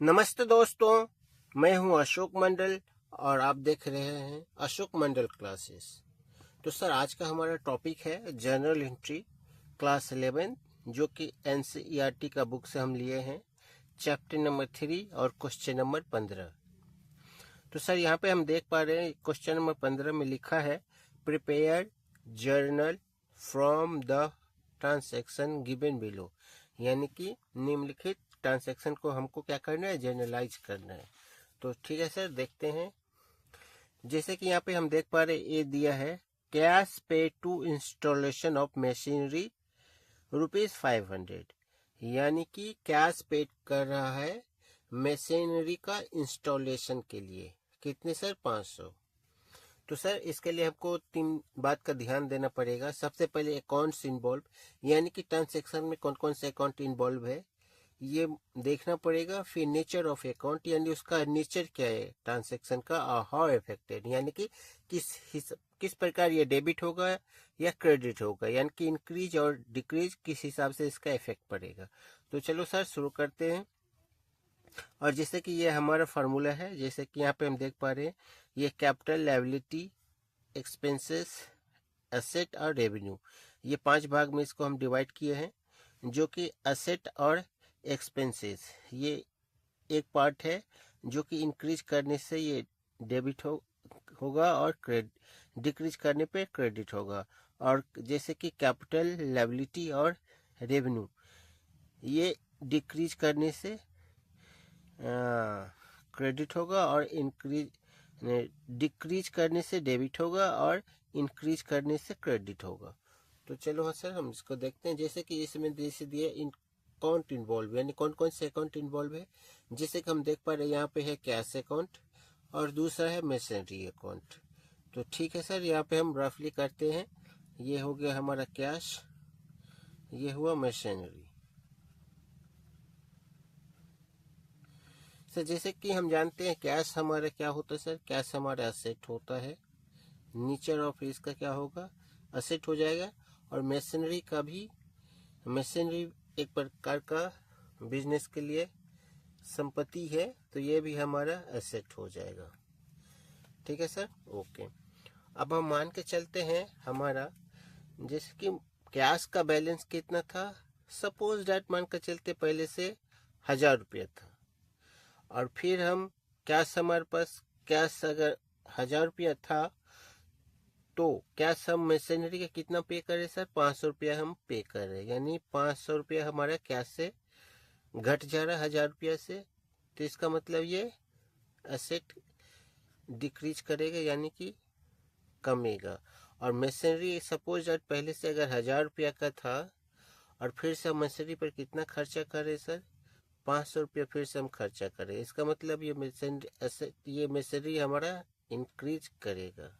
नमस्ते दोस्तों, मैं हूं अशोक मंडल और आप देख रहे हैं अशोक मंडल क्लासेस। तो सर, आज का हमारा टॉपिक है जनरल एंट्री क्लास 11, जो कि एनसीईआरटी का बुक से हम लिए हैं, चैप्टर नंबर 3 और क्वेश्चन नंबर 15। तो सर, यहाँ पे हम देख पा रहे हैं क्वेश्चन नंबर 15 में लिखा है prepare journal from the transaction given below, यानी कि निम्नलिखित ट्रांसैक्शन को हमको क्या करना है, जर्नलाइज करना है। तो ठीक है सर, देखते हैं। जैसे कि यहाँ पे हम देख पा रहे हैं, ये दिया है कैश पे टू इंस्टॉलेशन ऑफ मशीनरी ₹500, यानी कि कैश पे कर रहा है मशीनरी का इंस्टॉलेशन के लिए। कितने सर? 500। तो सर, इसके लिए हमको 3 बात का ध्यान देना पड़ेगा। सबसे पहले अकाउंट्स इन्वॉल्व, यानी कि ट्रांसैक्शन में कौन कौन से अकाउंट इन्वॉल्व है ये देखना पड़ेगा। फिर नेचर ऑफ अकाउंट, यानी उसका नेचर क्या है ट्रांसैक्शन का, और हाउ अफेक्टेड, यानी कि किस प्रकार ये डेबिट होगा या क्रेडिट होगा, यानी कि इंक्रीज और डिक्रीज किस हिसाब से इसका इफेक्ट पड़ेगा। तो चलो सर, शुरू करते हैं। और जैसे कि ये हमारा फार्मूला है, जैसे कि यहाँ पे हम देख पा रहे हैं, ये कैपिटल, लायबिलिटी, एक्सपेंसेस, एसेट और रेवेन्यू, ये 5 भाग में इसको हम डिवाइड किए हैं। जो कि एसेट और एक्सपेंसेस, ये एक पार्ट है जो कि इंक्रीज करने से ये डेबिट होगा और डिक्रीज करने पे क्रेडिट होगा। और जैसे कि कैपिटल, लायबिलिटी और रेवेन्यू, ये डिक्रीज करने से क्रेडिट होगा और डिक्रीज करने से डेबिट होगा और इंक्रीज करने से क्रेडिट होगा। तो चलो हाँ सर, हम इसको देखते हैं। जैसे कि इसमें जैसे दिए अकाउंट इन्वॉल्व, यानी कौन कौन से अकाउंट इन्वॉल्व है। जैसे कि हम देख पा रहे हैं, यहाँ पे है कैश अकाउंट और दूसरा है मशीनरी अकाउंट। तो ठीक है सर, यहाँ पे हम रफली करते हैं। ये हो गया हमारा कैश, ये हुआ मशीनरी। सर, जैसे कि हम जानते हैं कैश हमारा क्या होता है सर, कैश हमारा एसेट होता है। नेचर ऑफ इसका क्या होगा, एसेट हो जाएगा। और मशीनरी का भी, मशीनरी एक प्रकार का बिजनेस के लिए संपत्ति है, तो ये भी हमारा एसेट हो जाएगा। ठीक है सर, ओके। अब हम मान के चलते हैं हमारा, जैसे कि कैश का बैलेंस कितना था, सपोज डैट मान कर चलते पहले से 1000 रुपया था। और फिर हम कैश, हमारे पास कैश अगर 1000 रुपया था, तो कैश हम मशीनरी का कितना पे करे सर, 500 रुपया हम पे कर रहे हैं, यानी 500 रुपया हमारा कैश से घट जा रहा है 1000 रुपया से। तो इसका मतलब ये एसेट डिक्रीज करेगा, यानी कि कमेगा। और मशीनरी सपोज दैट पहले से अगर 1000 रुपया का था और फिर से हम मशीनरी पर कितना खर्चा करें सर, 500 रुपया फिर से हम खर्चा करें, इसका मतलब ये मशीनरी हमारा इंक्रीज करेगा।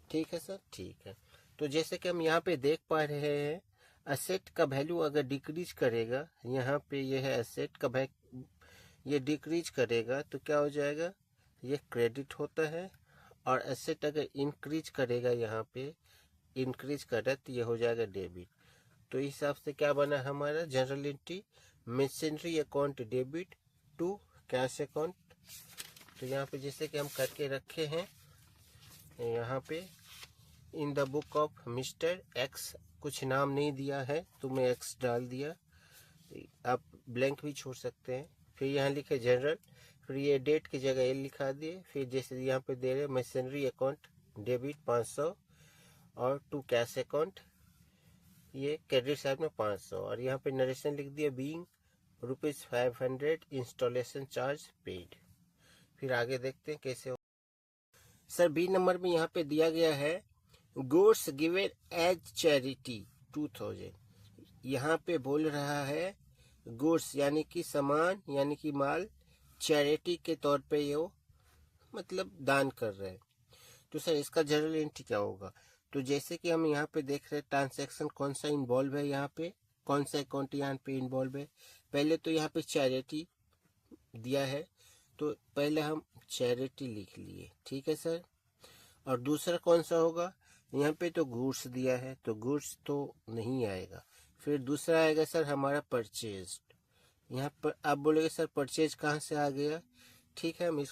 ठीक है सर, ठीक है। तो जैसे कि हम यहाँ पे देख पा रहे हैं, एसेट का वैल्यू अगर डिक्रीज करेगा, यहाँ पे ये है एसेट का ये डिक्रीज करेगा तो क्या हो जाएगा, ये क्रेडिट होता है। और एसेट अगर इंक्रीज करेगा, यहाँ पे इंक्रीज कर रहा है तो ये हो जाएगा डेबिट। तो इस हिसाब से क्या बना हमारा journal entry, machinery account debit to cash account. तो यहाँ पे जैसे कि हम करके रखे हैं, यहाँ पे in the book of mister x, कुछ नाम नहीं दिया है तो मैं एक्स डाल दिया, आप ब्लैंक भी छोड़ सकते हैं। फिर यहाँ लिखे जनरल, फिर ये डेट की जगह ये लिखा दिए। फिर जैसे यहाँ पे दे रहे मशीनरी अकाउंट डेबिट 500 और टू कैश अकाउंट, ये क्रेडिट साइड में 500। और यहाँ पे नरेशन लिख दिया बीइंग ₹500 इंस्टॉलेशन चार्ज पेड। फिर आगे देखते हैं कैसे हो। सर, बी नंबर में यहाँ पे दिया गया है गुड्स गिवन एज चैरिटी 2000। यहाँ पे बोल रहा है गुड्स यानी कि सामान, यानी कि माल, चैरिटी के तौर पे ये मतलब दान कर रहे हैं। तो सर, इसका जनरल एंट्री क्या होगा। तो जैसे कि हम यहाँ पे देख रहे हैं ट्रांसैक्शन कौन सा इन्वॉल्व है, यहाँ पे कौन सा अकाउंट यहाँ पे इन्वॉल्व है। पहले तो यहाँ पे चैरिटी दिया है, तो पहले हम चैरिटी लिख लिए, ठीक है सर। और दूसरा कौन सा होगा, यहाँ पे तो गुड्स दिया है तो गुड्स तो नहीं आएगा। फिर दूसरा आएगा सर हमारा परचेज, यहाँ पर आप बोलेंगे सर परचेज कहाँ से आ गया। ठीक है, हम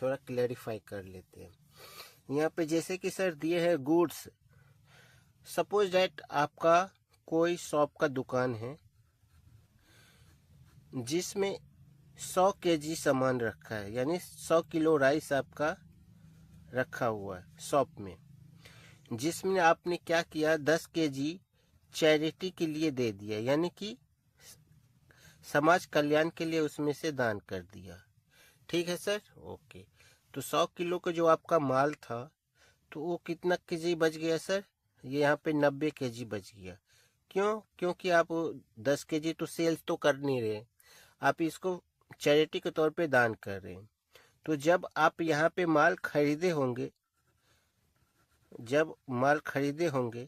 थोड़ा क्लैरिफाई कर लेते हैं। यहाँ पे जैसे कि सर दिए हैं गुड्स। सपोज दैट आपका कोई शॉप का दुकान है जिसमें 100 केजी सामान रखा है, यानी 100 किलो राइस आपका रखा हुआ है शॉप में, जिसमें आपने क्या किया 10 केजी चैरिटी के लिए दे दिया, यानी कि समाज कल्याण के लिए उसमें से दान कर दिया। ठीक है सर, ओके। तो 100 किलो का जो आपका माल था तो वो कितना केजी बच गया सर, ये यहाँ पे 90 केजी बच गया। क्यों? क्योंकि आप 10 केजी तो सेल्स तो कर नहीं रहे, आप इसको चैरिटी के तौर पे दान कर रहे हैं। तो जब आप यहाँ पे माल खरीदे होंगे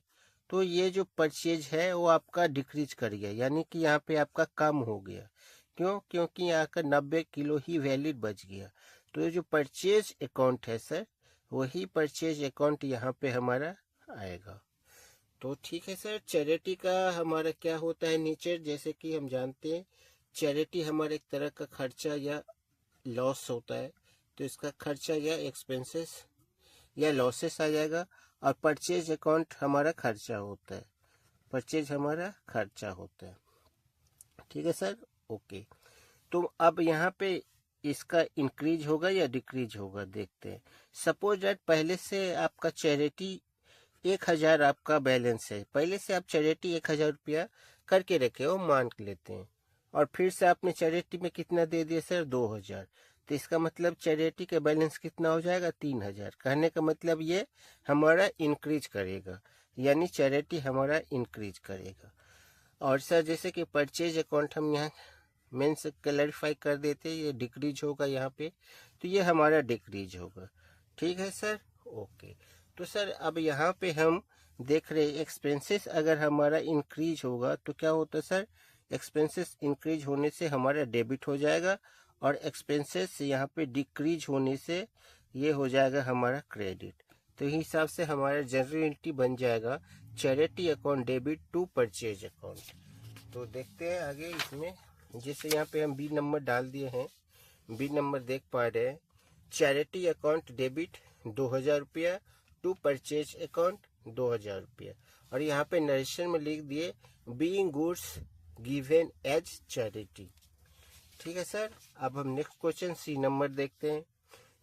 तो ये जो परचेज है वो आपका डिक्रीज कर गया, यानी कि यहाँ पे आपका कम हो गया। क्यों? क्योंकि यहाँ का 90 किलो ही वैलिड बच गया। तो ये जो परचेज अकाउंट है सर, वही परचेज अकाउंट यहाँ पे हमारा आएगा। तो ठीक है सर, चैरिटी का हमारा क्या होता है नीचे, जैसे कि हम जानते हैं चैरिटी हमारे एक तरह का खर्चा या लॉस होता है, तो इसका खर्चा या एक्सपेंसेस या लॉसेस आ जाएगा। और परचेज अकाउंट हमारा खर्चा होता है, ठीक है सर, ओके। तो अब यहाँ पे इसका इंक्रीज होगा या डिक्रीज होगा देखते हैं। सपोज दैट पहले से आपका चैरिटी 1000 आपका बैलेंस है, पहले से आप चैरिटी 1000 रुपया करके रखे हो, मान लेते हैं, और फिर से आपने चैरिटी में कितना दे दिया सर 2000, तो इसका मतलब चैरिटी का बैलेंस कितना हो जाएगा 3000। कहने का मतलब ये हमारा इंक्रीज करेगा, यानी चैरिटी हमारा इंक्रीज करेगा। और सर जैसे कि परचेज अकाउंट हम यहाँ मेन से क्लैरिफाई कर देते हैं, ये डिक्रीज होगा यहाँ पे, तो ये हमारा डिक्रीज होगा। ठीक है सर, ओके। तो सर अब यहाँ पे हम देख रहे हैं एक्सपेंसेस अगर हमारा इंक्रीज होगा तो क्या होता है सर, एक्सपेंसेस इंक्रीज होने से हमारा डेबिट हो जाएगा, और एक्सपेंसेस यहाँ पे डिक्रीज होने से ये हो जाएगा हमारा क्रेडिट। तो इस हिसाब से हमारा जनरल बन जाएगा charity account debit to purchase account. तो देखते हैं आगे इसमें, जैसे यहाँ पे हम बी नंबर डाल दिए हैं, बी नंबर देख पा रहे हैं, चैरिटी अकाउंट डेबिट 2000 रुपया टू परचेज अकाउंट 2000 रुपया, और यहाँ पे नरेशन में लिख दिए being goods given as charity. ठीक है सर, अब हम नेक्स्ट क्वेश्चन सी नंबर देखते हैं।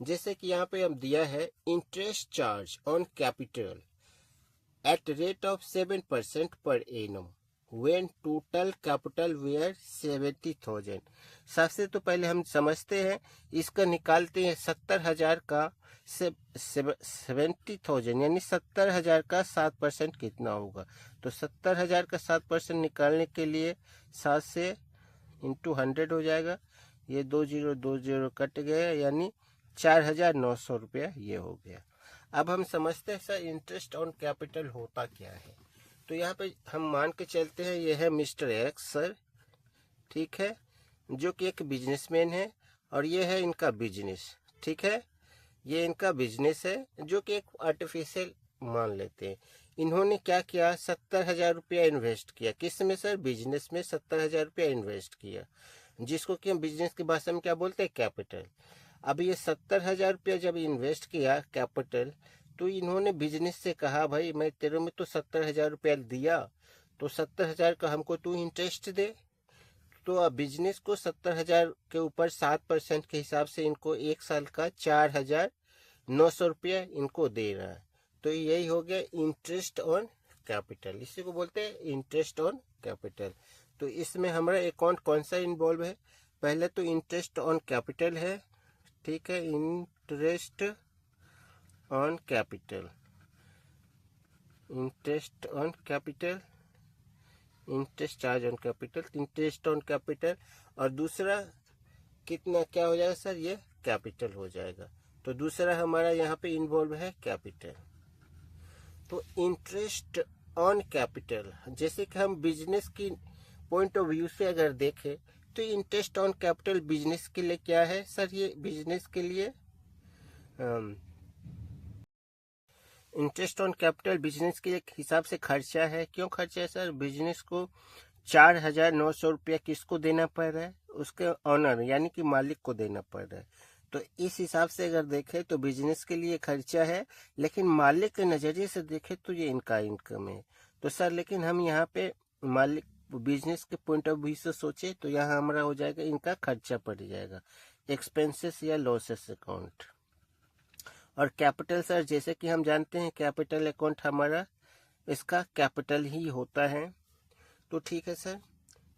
जैसे कि यहाँ पे हम दिया है interest charge on capital eight rate of 7% per annum when total capital were 70,000। सबसे तो पहले हम समझते हैं, इसका निकालते हैं 70,000 का 70,000 यानी 70,000 का 7% कितना होगा। तो 70,000 का 7% निकालने के लिए 7 से इंटू 100 हो जाएगा, ये 20 कट गए, यानी 4,900 रुपया ये हो गया। अब हम समझते हैं सर इंटरेस्ट ऑन कैपिटल होता क्या है। तो यहाँ पे हम मान के चलते हैं ये है मिस्टर एक्स सर, ठीक है, जो कि एक बिजनेसमैन है, और ये है इनका बिजनेस। ठीक है, ये इनका बिजनेस है जो कि एक आर्टिफिशियल मान लेते हैं। इन्होंने क्या किया 70,000 रुपया इन्वेस्ट किया, किस में सर, बिजनेस में 70,000 रुपया इन्वेस्ट किया, जिसको कि हम बिजनेस की भाषा में क्या बोलते हैं, कैपिटल। अब ये 70,000 रुपया जब इन्वेस्ट किया कैपिटल, तो इन्होंने बिजनेस से कहा भाई मैं तेरे में तो 70,000 रुपया दिया, तो 70,000 का हमको तू इंटरेस्ट दे। तो अब बिजनेस को 70,000 के ऊपर 7% के हिसाब से इनको एक साल का 4,900 रुपया इनको दे रहा है। तो यही हो गया इंटरेस्ट ऑन कैपिटल, इसी को बोलते हैं इंटरेस्ट ऑन कैपिटल। तो इसमें हमारा अकाउंट कौन सा इन्वॉल्व है, पहले तो इंटरेस्ट ऑन कैपिटल है, ठीक है, interest on capital, interest on capital, interest charge on capital, interest on capital, और दूसरा कितना क्या हो जाएगा सर, ये कैपिटल हो जाएगा। तो दूसरा हमारा यहाँ पे इन्वॉल्व है कैपिटल। तो इंटरेस्ट ऑन कैपिटल, जैसे कि हम बिजनेस की पॉइंट ऑफ व्यू से अगर देखें तो इंटरेस्ट ऑन कैपिटल बिजनेस के लिए क्या है सर, ये बिजनेस के लिए इंटरेस्ट ऑन कैपिटल बिजनेस के हिसाब से खर्चा है। क्यों खर्चा है सर, बिजनेस को 4,900 रुपया किसको देना पड़ रहा है? उसके ऑनर यानी कि मालिक को देना पड़ रहा है। तो इस हिसाब से अगर देखें तो बिजनेस के लिए खर्चा है, लेकिन मालिक के नज़रिए से देखें तो ये इनका इनकम है। तो सर लेकिन हम यहाँ पे मालिक बिजनेस के पॉइंट ऑफ व्यू से सोचे तो यहाँ हमारा हो जाएगा इनका खर्चा पड़ जाएगा, एक्सपेंसेस या लॉसेस अकाउंट। और कैपिटल सर जैसे कि हम जानते हैं कैपिटल अकाउंट हमारा इसका कैपिटल ही होता है। तो ठीक है सर,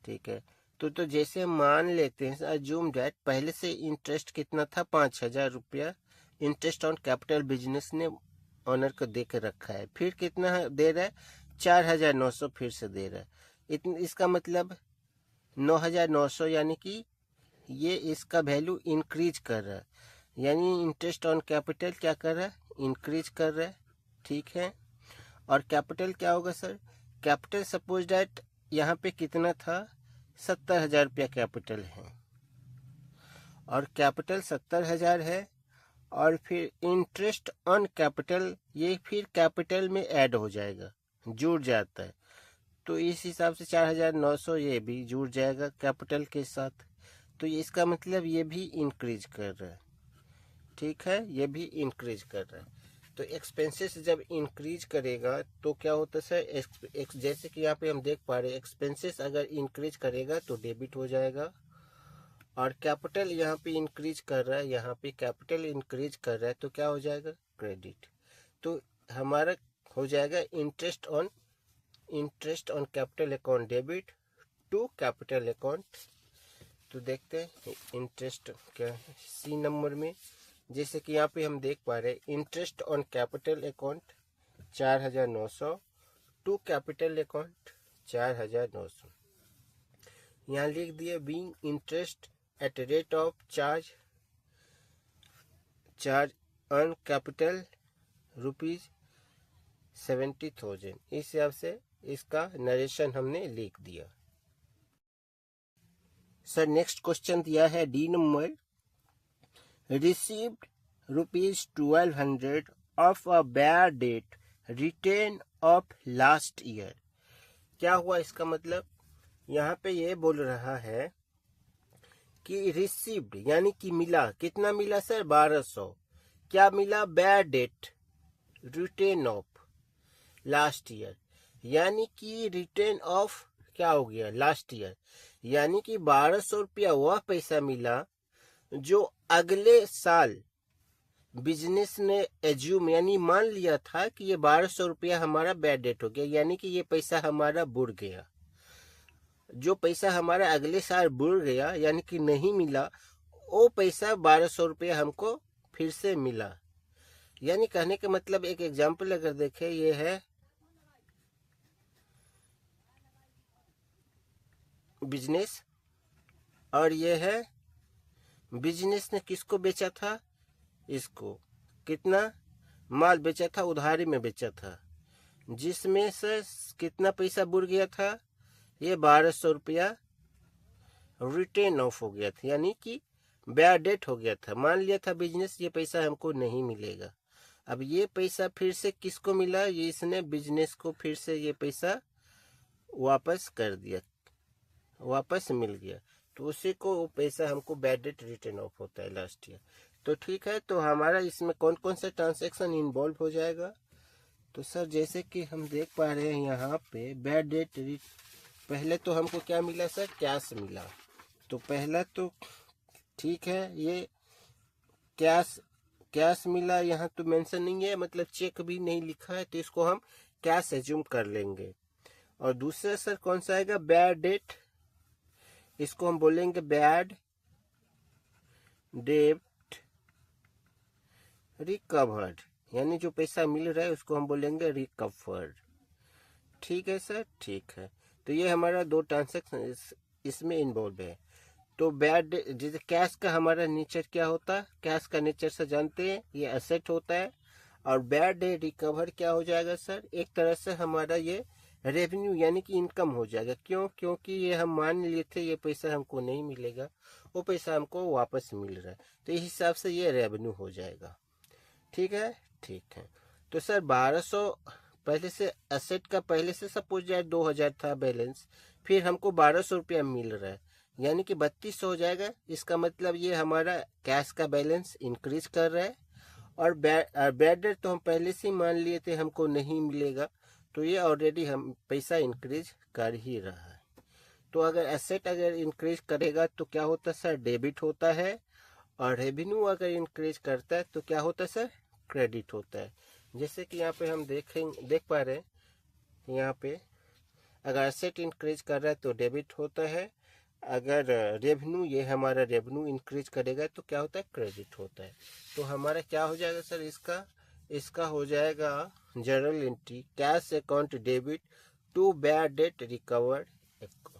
ठीक है। तो जैसे मान लेते हैं अज्यूम डैट पहले से इंटरेस्ट कितना था, 5,000 रुपया इंटरेस्ट ऑन कैपिटल बिजनेस ने ऑनर को दे के रखा है। फिर कितना दे रहा है, 4,900 फिर से दे रहा है। इसका मतलब 9,900 यानी कि ये इसका वैल्यू इंक्रीज कर रहा है, यानी इंटरेस्ट ऑन कैपिटल क्या कर रहा है, इंक्रीज कर रहा है। ठीक है। और कैपिटल क्या होगा सर, कैपिटल सपोज डैट यहाँ पे कितना था, 70,000 रुपया कैपिटल है, और कैपिटल 70,000 है, और फिर इंटरेस्ट ऑन कैपिटल ये फिर कैपिटल में ऐड हो जाएगा, जुड़ जाता है। तो इस हिसाब से 4,900 ये भी जुड़ जाएगा कैपिटल के साथ। तो इसका मतलब ये भी इंक्रीज कर रहा है। ठीक है, ये भी इंक्रीज कर रहा है। तो एक्सपेंसेस जब इंक्रीज करेगा तो क्या होता है सर, जैसे कि यहाँ पे हम देख पा रहे हैं एक्सपेंसेस अगर इंक्रीज करेगा तो डेबिट हो जाएगा, और कैपिटल यहाँ पे इंक्रीज कर रहा है, यहाँ पे कैपिटल इंक्रीज कर रहा है तो क्या हो जाएगा, क्रेडिट। तो हमारा हो जाएगा interest on capital account debit to capital account. तो देखते हैं इंटरेस्ट क्या है सी नंबर में, जैसे कि यहाँ पे हम देख पा रहे हैं interest on capital account 4,900 to capital account 4,900। यहाँ लिख दिए being interest at rate of charge on capital ₹70,000। इस हिसाब से इसका नरेशन हमने लिख दिया। सर नेक्स्ट क्वेश्चन दिया है D number, received ₹1,200 of a bad debt return of last year। क्या हुआ इसका मतलब, यहाँ पे ये बोल रहा है कि रिसीव्ड यानी कि मिला, कितना मिला सर, 1,200। क्या मिला, bad debt return of last year, यानी कि रिटर्न ऑफ क्या हो गया, लास्ट ईयर, यानी कि 1,200 रुपया वह पैसा मिला जो अगले साल बिजनेस ने एज्यूम यानी मान लिया था कि ये 1,200 रुपया हमारा बैड डेट हो गया, यानी कि ये पैसा हमारा बुड़ गया। जो पैसा हमारा अगले साल बुड़ गया यानी कि नहीं मिला, वो पैसा 1,200 रुपया हमको फिर से मिला। यानी कहने का मतलब एक एग्जाम्पल अगर देखें, ये है बिजनेस और ये है बिजनेस ने किसको बेचा था, इसको कितना माल बेचा था, उधारी में बेचा था, जिसमें से कितना पैसा बुड़ गया था, ये 1,200 रुपया रिटर्न ऑफ हो गया था, यानी कि बैड डेट हो गया था। मान लिया था बिजनेस ये पैसा हमको नहीं मिलेगा। अब ये पैसा फिर से किसको मिला, ये इसने बिजनेस को फिर से ये पैसा वापस कर दिया, वापस मिल गया, तो उसी को वो पैसा हमको बैड डेट रिटर्न ऑफ होता है लास्ट ईयर। तो ठीक है, तो हमारा इसमें कौन कौन सा ट्रांसैक्शन इन्वॉल्व हो जाएगा। तो सर जैसे कि हम देख पा रहे हैं यहाँ पे बैड डेट, पहले तो हमको क्या मिला सर, कैश मिला। तो पहला तो ठीक है, ये कैश मिला, यहाँ तो मेंशन नहीं है, मतलब चेक भी नहीं लिखा है, तो इसको हम कैश एज्यूम कर लेंगे। और दूसरा सर कौन सा आएगा, बैड डेट, इसको हम बोलेंगे बैड डेट रिकवर्ड, यानी जो पैसा मिल रहा है उसको हम बोलेंगे रिकवर्ड। ठीक है सर, ठीक है। तो ये हमारा 2 ट्रांसैक्शन इसमें इन्वॉल्व है। तो बैड जैसे कैश का हमारा नेचर क्या होता है, कैश का नेचर से जानते हैं ये एसेट होता है, और बैड डे रिकवर क्या हो जाएगा सर, एक तरह से हमारा ये रेवेन्यू यानी कि इनकम हो जाएगा। क्यों, क्योंकि ये हम मान लिए थे ये पैसा हमको नहीं मिलेगा, वो पैसा हमको वापस मिल रहा है, तो इस हिसाब से ये रेवेन्यू हो जाएगा। ठीक है, ठीक है। तो सर 1,200 पहले से एसेट का, पहले से सपोज जाए 2,000 था बैलेंस, फिर हमको 1200 रुपया मिल रहा है, यानी कि 3200 हो जाएगा। इसका मतलब ये हमारा कैश का बैलेंस इंक्रीज कर रहा है। और बैड डेट तो हम पहले से ही मान लिए थे हमको नहीं मिलेगा, तो ये ऑलरेडी हम पैसा इंक्रीज कर ही रहा है। तो अगर एसेट अगर इंक्रीज करेगा तो क्या होता है सर, डेबिट होता है। और रेवेन्यू अगर इंक्रीज करता है तो क्या होता है सर, क्रेडिट होता है। जैसे कि यहाँ पे हम देख पा रहे हैं, यहाँ पे अगर एसेट इंक्रीज कर रहा है तो डेबिट होता है, अगर रेवेन्यू, ये हमारा रेवेन्यू इंक्रीज करेगा तो क्या होता है, क्रेडिट होता है। तो हमारा क्या हो जाएगा सर, इसका हो जाएगा journal entry cash account debit to bad debt recovered account.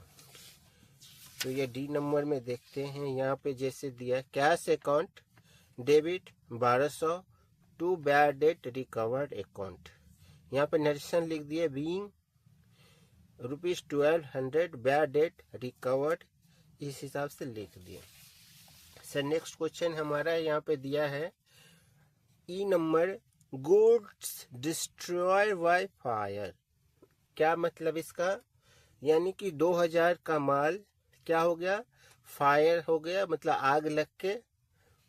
तो ये डी नंबर में देखते हैं, यहाँ पे जैसे दिया है cash account debit 1200 to bad debt recovered account. यहाँ पे नरेशन लिख दिया बीइंग ₹1200 बैड डेट रिकवर्ड, इस हिसाब से लिख दिए। सर नेक्स्ट क्वेश्चन हमारा यहाँ पे दिया है E number, goods destroy by fire. क्या मतलब इसका, यानी कि 2000 का माल क्या हो गया, फायर हो गया, मतलब आग लग के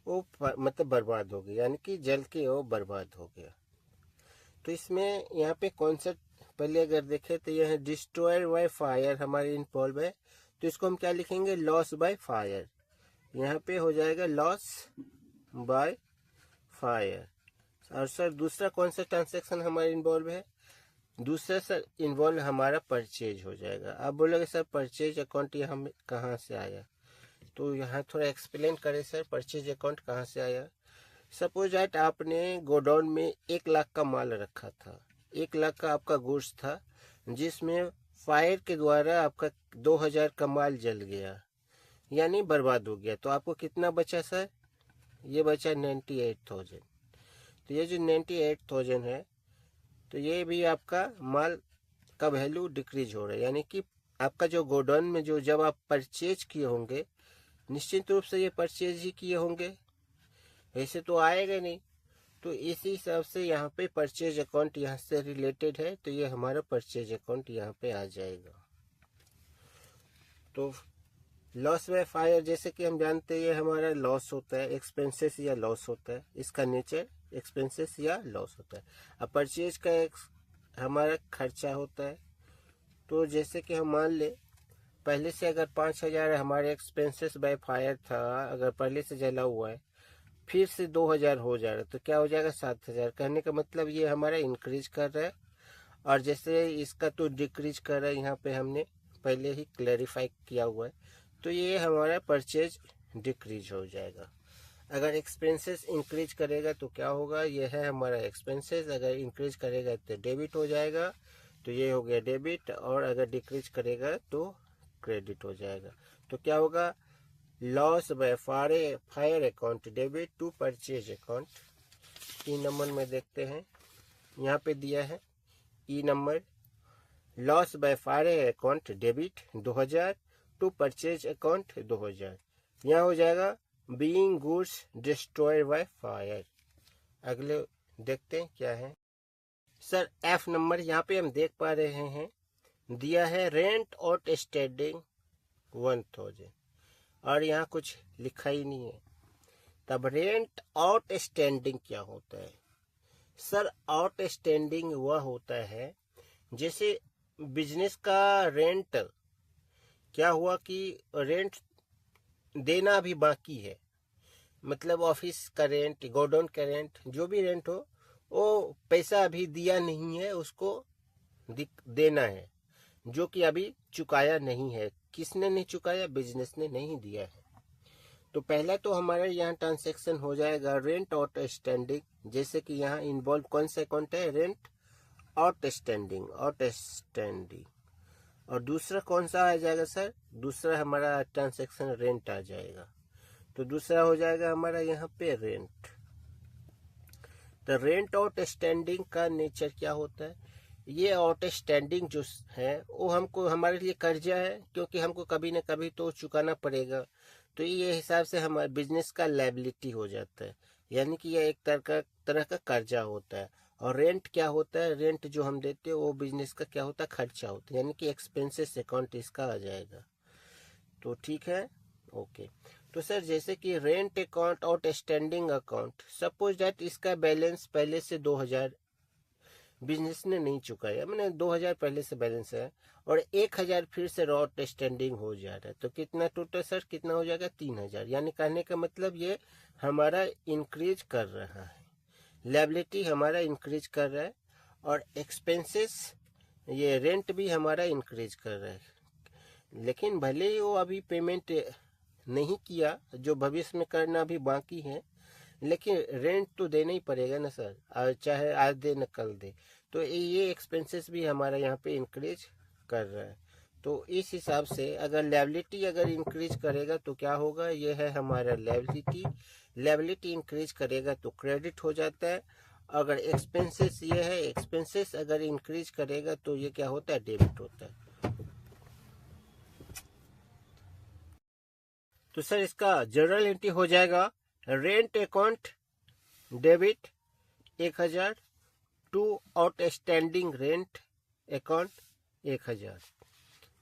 वो मतलब बर्बाद हो गया, यानी कि जल के वो बर्बाद हो गया। तो इसमें यहाँ पे कॉन्सेप्ट पहले अगर देखें तो यह डिस्ट्रॉय बाय फायर हमारे इन्वॉल्व है, तो इसको हम क्या लिखेंगे, लॉस बाय फायर। यहाँ पे हो जाएगा लॉस बाय फायर। और सर दूसरा कौन सा ट्रांसेक्शन हमारे इन्वॉल्व है, दूसरा सर इन्वॉल्व हमारा परचेज हो जाएगा। आप बोलोगे सर परचेज अकाउंट ये हम कहाँ से आया, तो यहाँ थोड़ा एक्सप्लेन करें सर, परचेज अकाउंट कहाँ से आया। सपोज दैट आपने गोडाउन में 1 लाख का माल रखा था, 1 लाख का आपका गुड्स था, जिसमें फायर के द्वारा आपका 2000 का माल जल गया, यानी बर्बाद हो गया। तो आपको कितना बचा सर, ये बचा 98,000। तो ये जो 98,000 है, तो ये भी आपका माल का वैल्यू डिक्रीज हो रहा है, यानी कि आपका जो गोडाउन में जो जब आप परचेज किए होंगे, निश्चित रूप से ये परचेज ही किए होंगे, ऐसे तो आएगा नहीं। तो इसी हिसाब से यहाँ पे परचेज अकाउंट यहाँ से रिलेटेड है, तो ये हमारा परचेज अकाउंट यहाँ पे आ जाएगा। तो लॉस बाय फायर जैसे कि हम जानते हैं ये हमारा लॉस होता है, एक्सपेंसेस या लॉस होता है, इसका नेचर एक्सपेंसेस या लॉस होता है। अब परचेज का एक हमारा खर्चा होता है। तो जैसे कि हम मान ले पहले से अगर 5000 हमारे एक्सपेंसेस बाय फायर था, अगर पहले से जला हुआ है, फिर से 2000 हो जा रहा है, तो क्या हो जाएगा 7000। कहने का मतलब ये हमारा इंक्रीज कर रहा है, और जैसे इसका तो डिक्रीज कर रहा है, यहाँ पे हमने पहले ही क्लैरिफाई किया हुआ है, तो ये हमारा परचेज डिक्रीज हो जाएगा। अगर एक्सपेंसेस इंक्रीज करेगा तो क्या होगा, ये है हमारा एक्सपेंसेस, अगर इंक्रीज करेगा तो डेबिट हो जाएगा, तो ये हो गया डेबिट, और अगर डिक्रीज करेगा तो क्रेडिट हो जाएगा। तो क्या होगा, loss by fire account debit to purchase account. E number में देखते हैं, यहाँ पे दिया है E number, loss by fire account debit 2000 to purchase account 2000। यहाँ हो जाएगा being goods destroyed by fire. अगले देखते हैं क्या है सर, एफ नंबर। यहाँ पे हम देख पा रहे हैं दिया है रेंट आउटस्टैंडिंग 1000, और यहाँ कुछ लिखा ही नहीं है। तब रेंट आउटस्टैंडिंग क्या होता है सर, आउटस्टैंडिंग वह होता है जैसे बिजनेस का रेंट क्या हुआ कि रेंट देना भी बाकी है, मतलब ऑफिस का रेंट, गोडाउन का रेंट, जो भी रेंट हो, वो पैसा अभी दिया नहीं है, उसको देना है, जो कि अभी चुकाया नहीं है। किसने नहीं चुकाया, बिजनेस ने नहीं दिया है। तो पहला तो हमारा यहाँ ट्रांसेक्शन हो जाएगा रेंट आउटस्टैंडिंग, जैसे कि यहाँ इन्वॉल्व कौन सा अकाउंट है, रेंट आउटस्टैंडिंग। और दूसरा कौन सा आ जाएगा सर, दूसरा हमारा ट्रांसेक्शन रेंट आ जाएगा। तो दूसरा हो जाएगा हमारा यहाँ पे रेंट। तो रेंट आउटस्टैंडिंग का नेचर क्या होता है, ये आउटस्टैंडिंग जो है वो हमको हमारे लिए कर्जा है, क्योंकि हमको कभी ना कभी तो चुकाना पड़ेगा। तो ये हिसाब से हमारे बिजनेस का लायबिलिटी हो जाता है, यानी कि यह एक तरह का कर्जा होता है। और रेंट क्या होता है, रेंट जो हम देते हैं वो बिजनेस का क्या होता है, खर्चा होता है, यानी कि एक्सपेंसेस अकाउंट इसका आ जाएगा। तो ठीक है, ओके। तो सर जैसे कि rent account outstanding account, suppose that इसका बैलेंस पहले से 2000 बिजनेस ने नहीं चुकाया, मैंने 2000 पहले से बैलेंस है और 1000 फिर से आउटस्टैंडिंग हो जा रहा है, तो कितना टोटल सर कितना हो जाएगा, 3000। यानी कहने का मतलब ये हमारा इंक्रीज कर रहा है, लायबिलिटी हमारा इंक्रीज कर रहा है और एक्सपेंसेस ये रेंट भी हमारा इंक्रीज कर रहा है। लेकिन भले ही वो अभी पेमेंट नहीं किया, जो भविष्य में करना अभी बाकी है, लेकिन रेंट तो देना ही पड़ेगा ना सर, चाहे आज दे न कल दे। तो ये एक्सपेंसेस भी हमारा यहाँ पे इंक्रीज कर रहा है। तो इस हिसाब से अगर लायबिलिटी अगर इंक्रीज करेगा तो क्या होगा, ये है हमारा लायबिलिटी। लायबिलिटी इंक्रीज करेगा तो क्रेडिट हो जाता है। अगर एक्सपेंसेस ये है, एक्सपेंसेस अगर इंक्रीज करेगा तो ये क्या होता है, डेबिट होता है। तो सर इसका जनरल एंट्री हो जाएगा rent account debit 1000 to outstanding rent account 1000,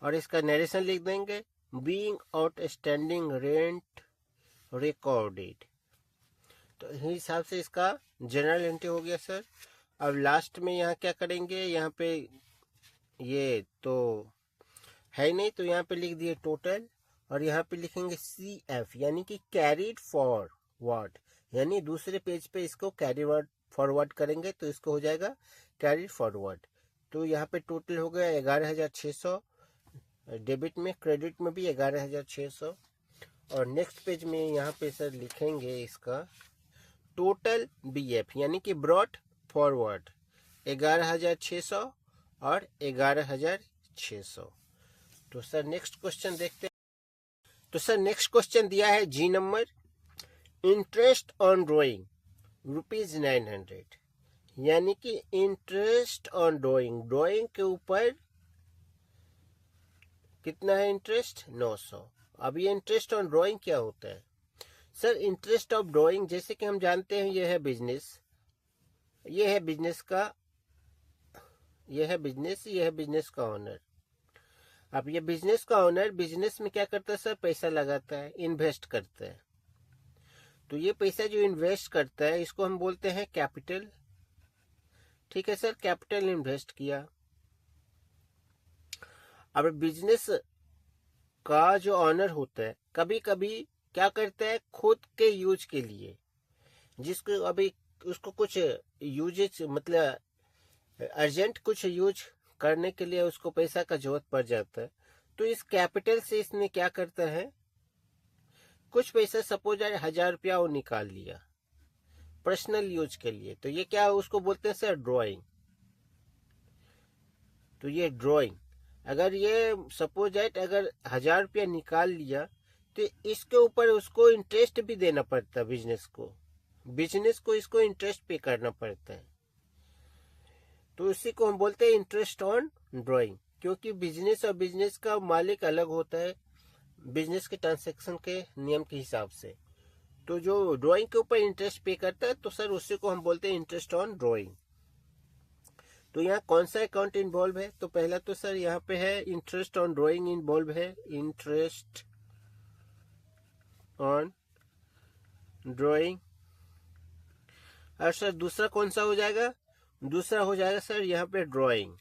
और इसका नरेशन लिख देंगे बीइंग आउटस्टैंडिंग रेंट रिकॉर्डेड। तो इस हिसाब से इसका जनरल एंट्री हो गया सर। अब लास्ट में यहाँ क्या करेंगे, यहाँ पे ये तो है नहीं, तो यहाँ पे लिख दिए टोटल, और यहाँ पे लिखेंगे CF यानी कि कैरीड फॉरवर्ड, यानी दूसरे पेज पे इसको कैरी फॉरवर्ड करेंगे तो इसको हो जाएगा कैरी फॉरवर्ड। तो यहाँ पे टोटल हो गया 11600 डेबिट में, क्रेडिट में भी 11600। और नेक्स्ट पेज में यहाँ पे सर लिखेंगे इसका टोटल BF यानी कि ब्रॉट फॉरवर्ड 11600 और 11600। तो सर नेक्स्ट क्वेश्चन देखते हैं। तो सर नेक्स्ट क्वेश्चन दिया है जी नंबर, इंटरेस्ट ऑन ड्रॉइंग ₹900, यानी कि इंटरेस्ट ऑन ड्रॉइंग, ड्रॉइंग के ऊपर कितना है इंटरेस्ट, 900। अब ये इंटरेस्ट ऑन ड्रॉइंग क्या होता है सर, इंटरेस्ट ऑफ ड्रॉइंग जैसे कि हम जानते हैं ये है बिजनेस, ये है बिजनेस का, ये है बिजनेस का ओनर। अब ये बिजनेस का ओनर बिजनेस में क्या करता है सर, पैसा लगाता है, इन्वेस्ट करता है। तो ये पैसा जो इन्वेस्ट करता है इसको हम बोलते हैं कैपिटल। ठीक है सर, कैपिटल इन्वेस्ट किया। अब बिजनेस का जो ऑनर होता है कभी कभी क्या करता है, खुद के यूज के लिए, जिसको अभी उसको कुछ यूजेज मतलब अर्जेंट कुछ यूज करने के लिए उसको पैसा का जरूरत पड़ जाता है, तो इस कैपिटल से इसने क्या करता है, कुछ पैसा सपोज 1000 रुपया वो निकाल लिया पर्सनल यूज के लिए, तो ये क्या उसको बोलते हैं सर, ड्राइंग। तो ये ड्राइंग, अगर ये सपोज दैट अगर 1000 रुपया निकाल लिया तो इसके ऊपर उसको इंटरेस्ट भी देना पड़ता है, बिजनेस को इसको इंटरेस्ट पे करना पड़ता है। तो इसी को हम बोलते हैं इंटरेस्ट ऑन ड्राइंग, क्योंकि बिजनेस और बिजनेस का मालिक अलग होता है बिजनेस के ट्रांसैक्शन के नियम के हिसाब से। तो जो ड्राइंग के ऊपर इंटरेस्ट पे करता है तो सर उसी को हम बोलते हैं इंटरेस्ट ऑन ड्राइंग। तो यहाँ कौन सा अकाउंट इन्वॉल्व है, तो पहला तो सर यहाँ पे है इंटरेस्ट ऑन ड्राइंग इन्वॉल्व है, इंटरेस्ट ऑन ड्राइंग। और सर दूसरा कौन सा हो जाएगा, दूसरा हो जाएगा सर यहाँ पे ड्राइंग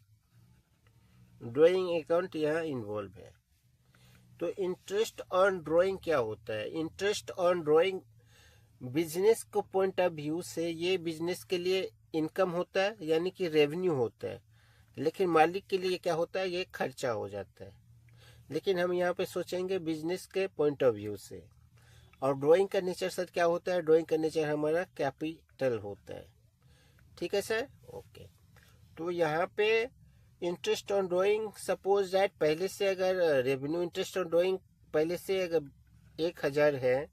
अकाउंट यहाँ इन्वॉल्व है। तो इंटरेस्ट ऑन ड्राइंग क्या होता है, इंटरेस्ट ऑन ड्राइंग बिजनेस को पॉइंट ऑफ व्यू से ये बिजनेस के लिए इनकम होता है, यानी कि रेवेन्यू होता है, लेकिन मालिक के लिए क्या होता है, ये खर्चा हो जाता है। लेकिन हम यहाँ पे सोचेंगे बिजनेस के पॉइंट ऑफ व्यू से। और ड्राइंग का नेचर सर क्या होता है, ड्राइंग का नेचर हमारा कैपिटल होता है। ठीक है सर, ओके। तो यहाँ पे interest on drawing suppose that पहले से अगर रेवेन्यू इंटरेस्ट ऑन ड्राइंग पहले से अगर 1000 है,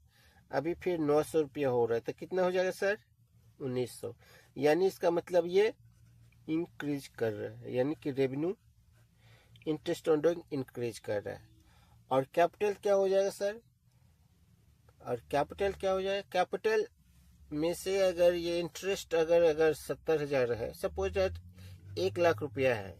अभी फिर 900 रुपया हो रहा है, तो कितना हो जाएगा सर, 1900। यानी इसका मतलब ये इंक्रीज कर रहा है, यानी कि revenue interest on drawing increase कर रहा है। और कैपिटल क्या हो जाएगा सर, और कैपिटल क्या हो जाएगा, कैपिटल में से अगर ये इंटरेस्ट अगर 70,000 है, सपोज दैट 1,00,000 रुपया है,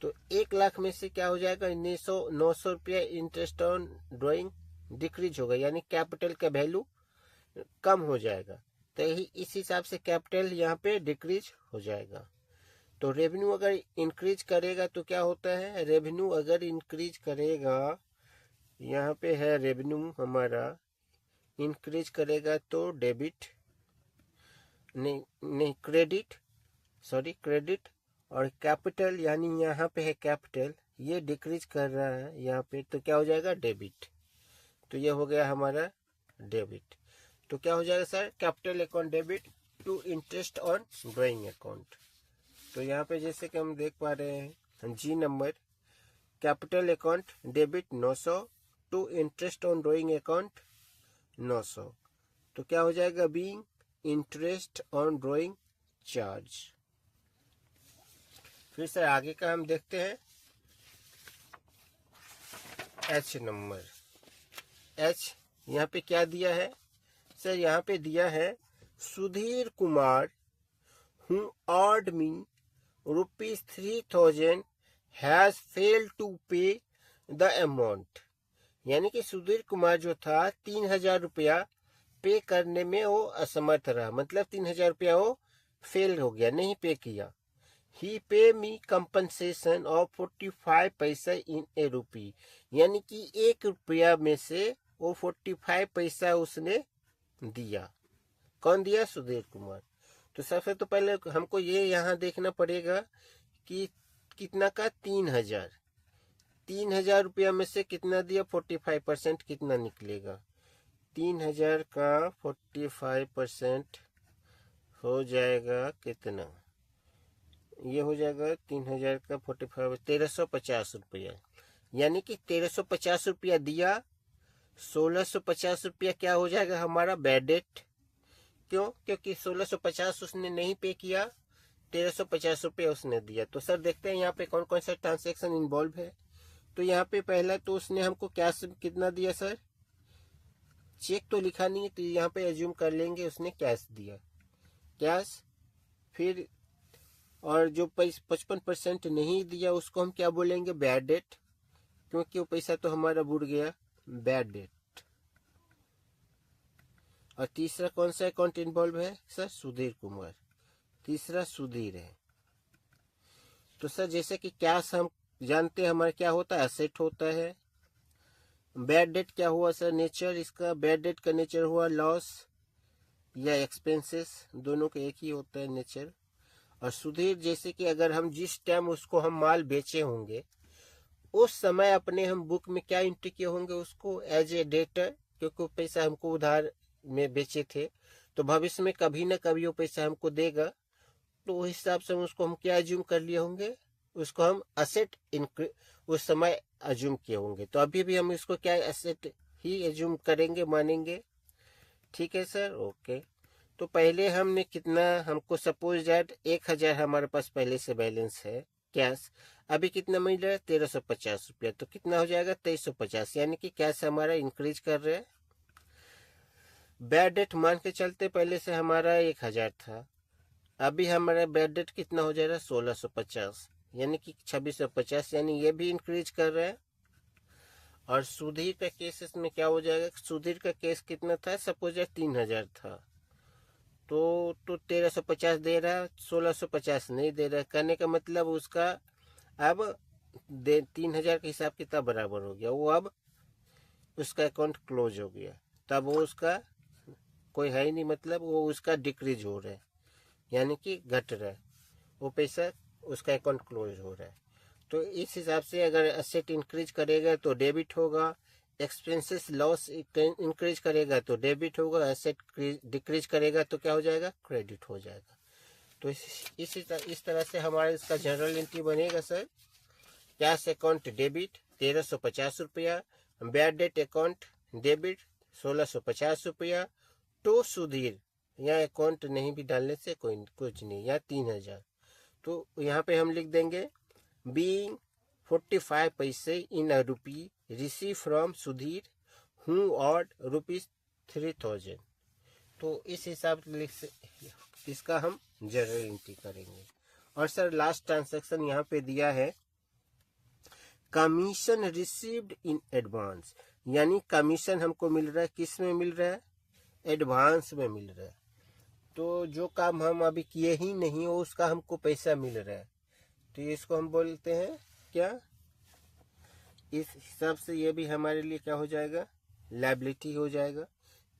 तो 1,00,000 में से क्या हो जाएगा, 900 रुपया इंटरेस्ट ऑन ड्राइंग डिक्रीज होगा, यानी कैपिटल का वैल्यू कम हो जाएगा। तो इस हिसाब से कैपिटल यहाँ पे डिक्रीज हो जाएगा। तो रेवेन्यू अगर इंक्रीज करेगा तो क्या होता है, रेवेन्यू अगर इंक्रीज करेगा, यहाँ पे है रेवेन्यू हमारा इंक्रीज करेगा तो डेबिट नहीं क्रेडिट, क्रेडिट, और कैपिटल यानी यहाँ पे है कैपिटल, ये डिक्रीज कर रहा है यहाँ पे, तो क्या हो जाएगा, डेबिट। तो ये हो गया हमारा डेबिट। तो क्या हो जाएगा sir, capital account debit to interest on drawing account. तो यहाँ पे जैसे कि हम देख पा रहे हैं G number, capital account debit 900 to interest on drawing account 900। तो क्या हो जाएगा, being interest on drawing charge. फिर सर आगे का हम देखते हैं एच नंबर। एच यहाँ पे क्या दिया है सर, यहाँ पे दिया है Sudhir Kumar who owed me ₹3,000 has failed to pay the amount। यानी कि सुधीर कुमार जो था 3,000 रुपया पे करने में वो असमर्थ रहा, मतलब 3,000 रुपया वो फेल हो गया, नहीं पे किया। ही पे मी कंपनसेशन ऑफ 45 पैसा इन ए रुपी, यानी कि 1 रुपया में से वो 45 पैसा उसने दिया। कौन दिया, सुधीर कुमार। तो सबसे तो पहले हमको ये यहाँ देखना पड़ेगा कि कितना का, 3,000 रुपया में से कितना दिया, 45% कितना निकलेगा। 3,000 का 45% हो जाएगा कितना, ये हो जाएगा 3,000 का 45 1,350 रुपया, यानी कि 1,350 रुपया दिया, 1,650 रुपया क्या हो जाएगा हमारा बैड डेट। क्यों, क्योंकि 1,650 उसने नहीं पे किया, 1,350 रुपया उसने दिया। तो सर देखते हैं यहाँ पे कौन कौन सा ट्रांसैक्शन इन्वॉल्व है। तो यहाँ पे पहला तो उसने हमको कैश कितना दिया सर, चेक तो लिखा नहीं है, तो यहाँ पे एज्यूम कर लेंगे उसने कैश दिया, कैश। फिर और जो 55% नहीं दिया उसको हम क्या बोलेंगे, बैड डेट, क्योंकि वो पैसा तो हमारा बुड़ गया, बैड डेट। और तीसरा कौन सा अकाउंट इन्वॉल्व है सर, सुधीर कुमार, तीसरा सुधीर है। तो सर जैसे कि कैश हम जानते हैं हमारा क्या होता है, एसेट होता है। बैड डेट क्या हुआ सर, नेचर इसका, बैड डेट का नेचर हुआ लॉस या एक्सपेंसेस, दोनों का एक ही होता है नेचर। और सुधीर जैसे कि अगर हम जिस टाइम उसको हम माल बेचे होंगे उस समय अपने हम बुक में क्या एंट्री किए होंगे, उसको एज ए डेटर, क्योंकि पैसा हमको उधार में बेचे थे, तो भविष्य में कभी ना कभी वो पैसा हमको देगा, तो उस हिसाब से उसको हम क्या एज्यूम कर लिए होंगे, उसको हम असेट उस समय एज्यूम किए होंगे। तो अभी भी हम इसको क्या एसेट ही एज्यूम करेंगे, मानेंगे। ठीक है सर, ओके। तो पहले हमने कितना, हमको सपोज दैट 1,000 हमारे पास पहले से बैलेंस है कैश, अभी कितना मिल रहा है, 1,350 रुपया, तो कितना हो जाएगा, 2,350, यानी कि कैश हमारा इंक्रीज कर रहे हैं। बैड डेट मान के चलते पहले से हमारा 1,000 था, अभी हमारा बैड डेट कितना हो जाएगा, 1,650, यानी कि 2,650, यानी ये भी इंक्रीज कर रहा है। और सुधीर का केस इसमें क्या हो जाएगा, सुधीर का केस कितना था, सपोज 3,000 था, तो 1,350 दे रहा है, 1,650 नहीं दे रहा है, कहने का मतलब उसका अब 3,000 का हिसाब कितना बराबर हो गया, वो अब उसका अकाउंट क्लोज हो गया, तब वो उसका कोई है ही नहीं, मतलब वो उसका डिक्रीज हो रहा है, यानी कि घट रहा है, वो पैसा उसका अकाउंट क्लोज हो रहा है। तो इस हिसाब से अगर एसेट इंक्रीज करेगा तो डेबिट होगा, एक्सपेंसेस लॉस इंक्रीज करेगा तो डेबिट होगा, एसेट डिक्रीज करेगा तो क्या हो जाएगा, क्रेडिट हो जाएगा। तो इस तरह से हमारा इसका जनरल एंट्री बनेगा सर, कैश अकाउंट डेबिट 1,350 रुपया, बैड डेट अकाउंट डेबिट 1,650 रुपया, तो सुधीर, यहाँ अकाउंट नहीं भी डालने से कोई कुछ नहीं, यहाँ 3,000। तो यहाँ पे हम लिख देंगे बीइंग 45 पैसे in a rupee receive from Sudhir who owed ₹3,000। तो इस हिसाब से इसका हम जर्नल एंट्री करेंगे। और सर लास्ट ट्रांजैक्शन यहाँ पे दिया है कमीशन रिसीव्ड इन एडवांस, यानी कमीशन हमको मिल रहा है, किस में मिल रहा है, एडवांस में मिल रहा है। तो जो काम हम अभी किए ही नहीं हो उसका हमको पैसा मिल रहा है, तो इसको हम बोलते हैं क्या, इस हिसाब से ये भी हमारे लिए क्या हो जाएगा, लायबिलिटी हो जाएगा।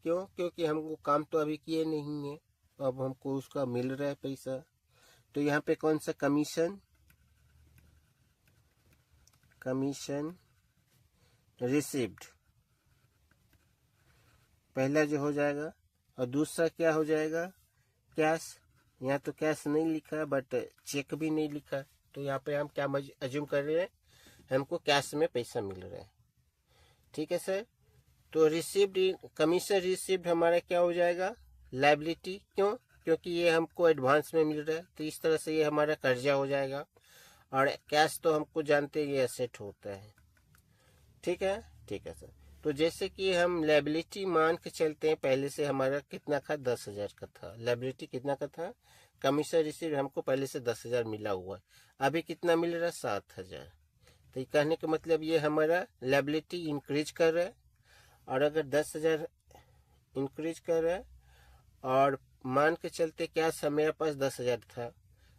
क्यों, क्योंकि हमको काम तो अभी किए नहीं है, अब हमको उसका मिल रहा है पैसा। तो यहाँ पे कौन सा कमीशन, कमीशन रिसीव्ड पहला जो हो जाएगा, और दूसरा क्या हो जाएगा, कैश। यहाँ तो कैश नहीं लिखा बट चेक भी नहीं लिखा, तो यहाँ पे हम क्या अज्यूम कर रहे हैं, हमको कैश में पैसा मिल रहा है। ठीक है सर। तो रिसीव्ड, कमीशन रिसीव्ड हमारा क्या हो जाएगा, लायबिलिटी। क्यों, क्योंकि ये हमको एडवांस में मिल रहा है, तो इस तरह से ये हमारा कर्जा हो जाएगा। और कैश तो हमको जानते हैं ये एसेट होता है। ठीक है, ठीक है सर। तो जैसे कि हम लायबिलिटी मान के चलते हैं, पहले से हमारा कितना था, 10,000 का था। लायबिलिटी कितना का था, कमीशन रिसीव हमको पहले से 10,000 मिला हुआ है, अभी कितना मिल रहा है, 7,000। तो ये कहने का मतलब ये हमारा लायबिलिटी इंक्रीज कर रहा है। और अगर 10,000 इंक्रीज कर रहा है और मान के चलते कैश हमारे पास 10,000 था,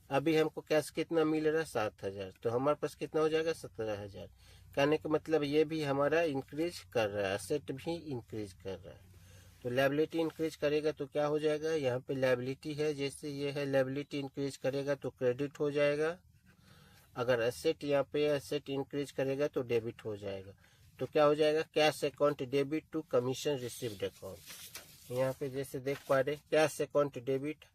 अभी हमको कैश कितना मिल रहा है, 7,000, तो हमारे पास कितना हो जाएगा, 17,000। कहने का मतलब ये भी हमारा इंक्रीज कर रहा है, एसेट भी इंक्रीज कर रहा है। तो लायबिलिटी इंक्रीज करेगा तो क्या हो जाएगा, यहाँ पे लायबिलिटी है, जैसे ये है, लायबिलिटी इंक्रीज करेगा तो क्रेडिट हो जाएगा। अगर एसेट, यहाँ पे एसेट इंक्रीज करेगा तो डेबिट हो जाएगा। तो क्या हो जाएगा, cash account debit to commission received account. यहाँ पे जैसे देख पा रहे, cash account debit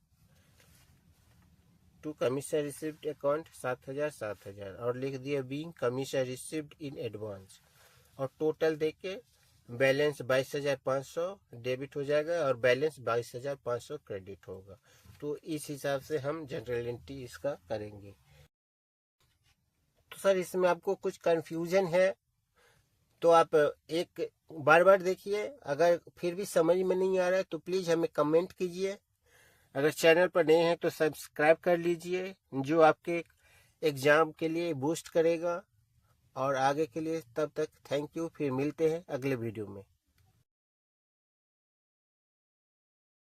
to commission received account 7,000 7,000, और लिख दिया being commission received in advance. और टोटल देख के बैलेंस 22,500 डेबिट हो जाएगा और बैलेंस 22,500 क्रेडिट होगा। तो इस हिसाब से हम जनरल एंट्री इसका करेंगे। तो सर इसमें आपको कुछ कंफ्यूजन है तो आप एक बार बार देखिए, अगर फिर भी समझ में नहीं आ रहा है तो प्लीज़ हमें कमेंट कीजिए। अगर चैनल पर नए हैं तो सब्सक्राइब कर लीजिए, जो आपके एग्ज़ाम के लिए बूस्ट करेगा। और आगे के लिए तब तक थैंक यू, फिर मिलते हैं अगले वीडियो में।